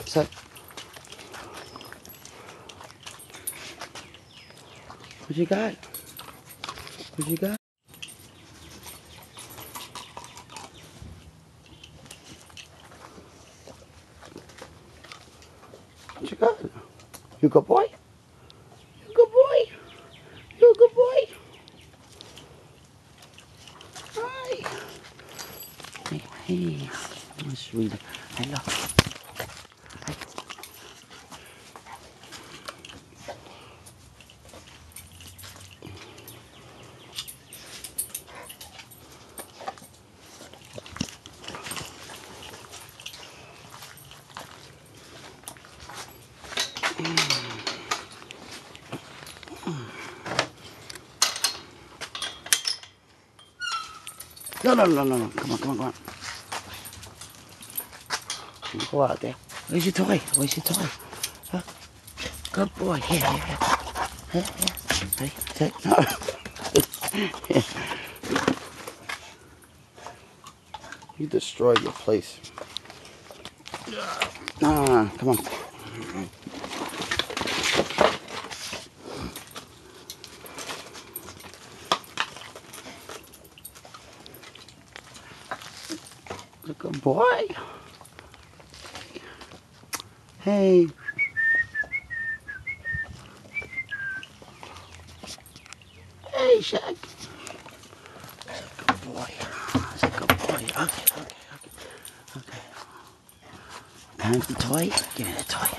Sit. What you got? What you got? What you got? You a good boy? You a good boy? You a good boy? Hi. Hey, hey. Oh, sweet. Hello. Hey. No, no, no, no, no. Come on, come on, come on. Go out there. Where's your toy? Where's your toy? Huh? Good boy. Here, here, here. Here, here. Ready? Sit. No. You destroyed your place. No, no, no. Come on. Good boy. Hey. Hey, Shaq. That's a good boy. That's a good boy. Okay, okay, okay. Okay. Hand the toy. Give me the toy.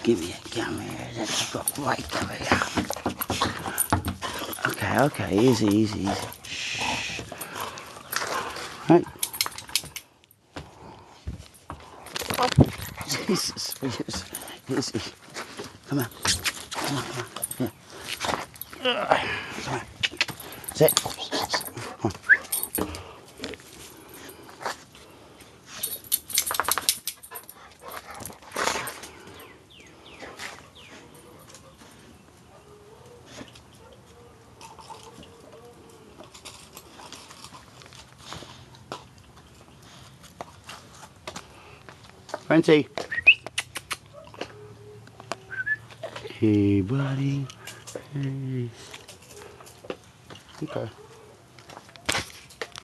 Give me it. Give me it. That's a good boy. Give me it. Okay, okay. Easy, easy, easy. Shh. Right. Jesus, easy. Come on. Come on, come on. Here. Come on. Sit. Come on. Frenchie. Hey, buddy. Hey. Okay.